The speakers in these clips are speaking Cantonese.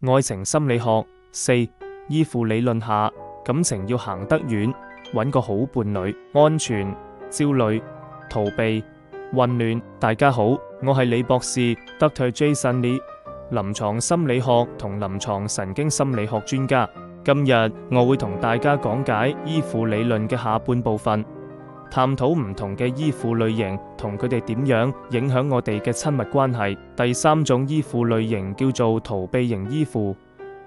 愛情心理學4，依附理論下，感情要行得遠，揾個好伴侶，安全、焦慮、逃避、混亂。大家好，我係李博士 Dr. Jason Lee， 臨床心理學同臨床神經心理學專家。今日我會同大家講解依附理論嘅下半部分，探討唔同嘅依附類型同佢哋點樣影響我哋嘅親密關係。第三種依附類型叫做逃避型依附，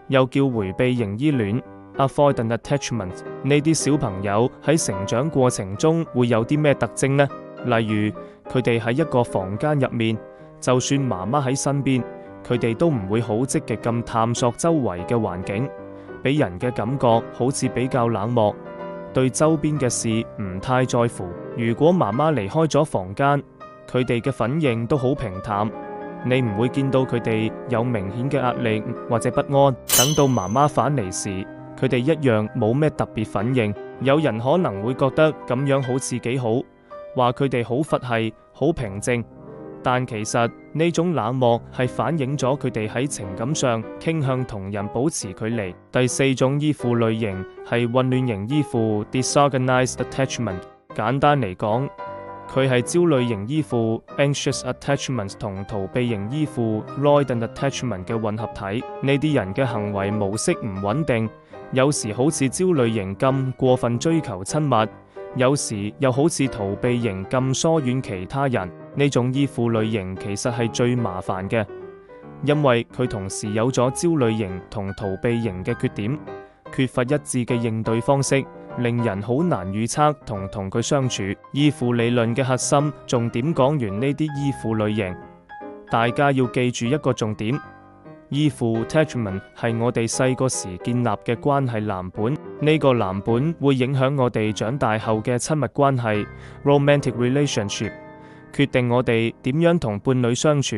又叫迴避型依戀 （Avoidant Attachment）。呢啲小朋友喺成長過程中會有啲咩特徵呢？例如佢哋喺一個房間入面，就算媽媽喺身邊，佢哋都唔會好積極咁探索周圍嘅環境，俾人嘅感覺好似比較冷漠，對周邊嘅事唔太在乎。如果媽媽離開咗房間，佢哋嘅反應都好平淡，你唔會見到佢哋有明顯嘅壓力或者不安。等到媽媽返嚟時，佢哋一樣冇咩特別反應。有人可能會覺得咁樣好似幾好，話佢哋好佛系、好平靜，但其實呢種冷漠係反映咗佢哋喺情感上傾向同人保持距離。第四種依附類型係混亂型依附 （Disorganized Attachment）。簡單嚟講，佢係焦慮型依附 （Anxious Attachment） 同逃避型依附 （Avoidant Attachment） 嘅混合體。呢啲人嘅行為模式唔穩定，有時好似焦慮型咁過分追求親密，有時又好似逃避型咁疏遠其他人。呢種依附類型其實係最麻煩嘅，因為佢同時有咗焦慮型同逃避型嘅缺點，缺乏一致嘅應對方式，令人好難預測同佢相處。依附理論嘅核心重點講完呢啲依附類型，大家要記住一個重點：依附 attachment 係我哋細個時建立嘅關係藍本，呢個藍本會影響我哋長大後嘅親密關係 romantic relationship，決定我哋點樣同伴侶相處，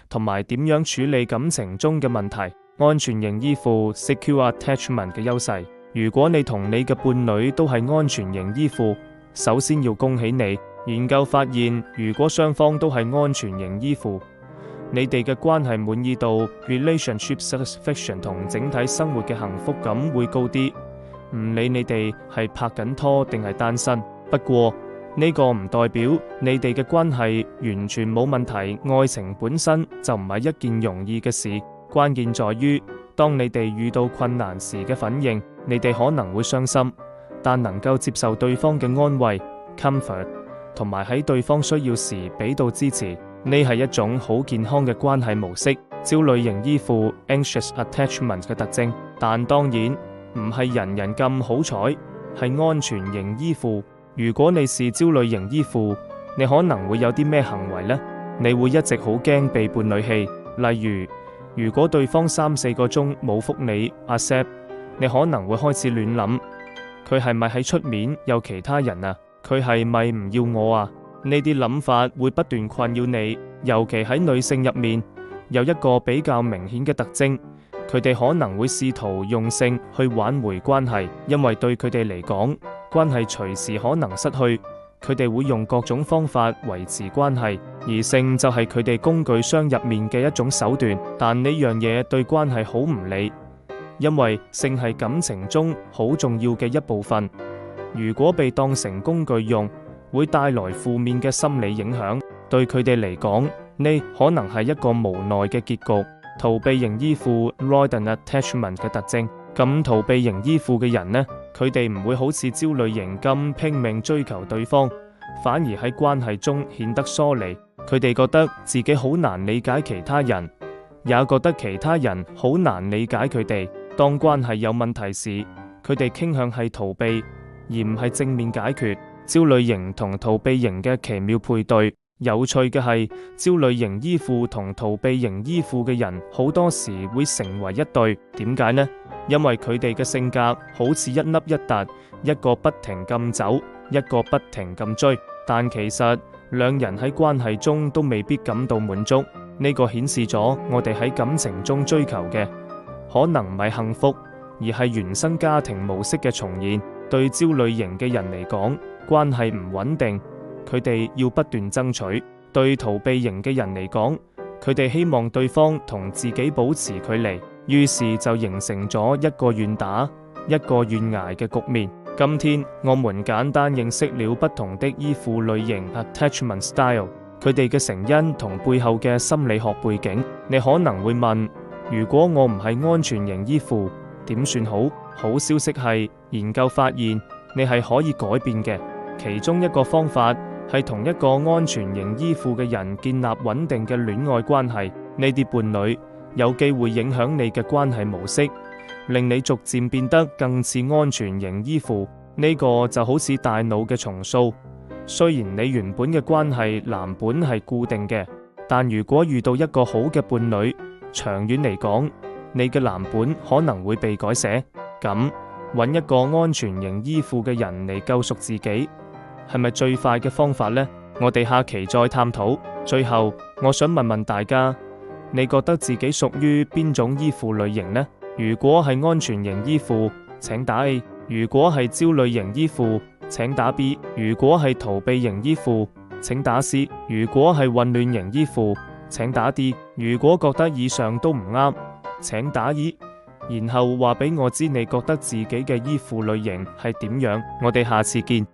同埋點樣處理感情中嘅問題。安全型依附 secure attachment 嘅優勢，如果你同你嘅伴侶都係安全型依附，首先要恭喜你。研究發現，如果雙方都係安全型依附，你哋嘅關係滿意度 relationship satisfaction 同整體生活嘅幸福感會高啲，唔理你哋係拍緊拖定係單身。不過呢個唔代表你哋嘅關係完全冇問題，愛情本身就唔係一件容易嘅事，關鍵在於當你哋遇到困難時嘅反應。你哋可能會傷心，但能夠接受對方嘅安慰 comfort， 同埋喺對方需要時俾到支持，呢係一種好健康嘅關係模式。焦慮型依附 anxious attachment 嘅特徵，但當然唔係人人咁好彩，係安全型依附。如果你是焦慮型依附，你可能會有啲咩行為呢？你會一直好驚被伴侶棄，例如果對方3-4個鐘冇覆你 accept， 你可能會開始亂諗，佢係咪喺出面有其他人啊？佢係咪唔要我啊？呢啲諗法會不斷困擾你，尤其喺女性入面有一個比較明顯嘅特徵，佢哋可能會試圖用性去挽回關係，因為對佢哋嚟講，關係隨時可能失去，佢哋會用各種方法維持關係，而性就係佢哋工具箱入面嘅一種手段。但呢樣嘢對關係好唔利，因為性係感情中好重要嘅一部分，如果被當成工具用，會帶來負面嘅心理影響。對佢哋嚟講，呢可能係一個無奈嘅結局。逃避型依附 avoidant attachment 嘅特徵，咁逃避型依附嘅人呢，佢哋唔會好似焦慮型咁拼命追求對方，反而喺關係中顯得疏離。佢哋覺得自己好難理解其他人，也覺得其他人好難理解佢哋。當關係有問題時，佢哋傾向係逃避，而唔係正面解決。焦慮型同逃避型嘅奇妙配對。有趣嘅係，焦慮型依附同逃避型依附嘅人好多時會成為一對。點解呢？因為佢哋嘅性格好似一粒一突，一個不停咁走，一個不停咁追，但其實兩人喺關係中都未必感到滿足。呢個顯示咗我哋喺感情中追求嘅可能唔係幸福，而係原生家庭模式嘅重現。對焦慮型嘅人嚟講，關係唔穩定，佢哋要不斷爭取。對逃避型嘅人嚟講，佢哋希望對方同自己保持距離。於是就形成咗一個願打一個願挨嘅局面。今天我們簡單認識了不同的依附類型 attachment style， 佢哋嘅成因同背後嘅心理學背景。你可能會問，如果我唔係安全型依附，點算好？好消息係，研究發現你係可以改變嘅。其中一個方法係同一個安全型依附嘅人建立穩定嘅戀愛關係。呢啲伴侶有機會影響你嘅關係模式，令你逐漸變得更似安全型依附。呢個就好似大腦嘅重塑。雖然你原本嘅關係藍本係固定嘅，但如果遇到一個好嘅伴侶，長遠嚟講，你嘅藍本可能會被改寫。咁揾一個安全型依附嘅人嚟救贖自己，係咪最快嘅方法呢？我哋下期再探討。最後，我想問問大家，你覺得自己屬於邊種依附類型呢？如果係安全型依附，請打 A； 如果係焦慮型依附，請打 B； 如果係逃避型依附，請打 C； 如果係混亂型依附，請打 D。如果覺得以上都唔啱，請打 E， 然後話俾我知你覺得自己嘅依附類型係點樣。我哋下次見。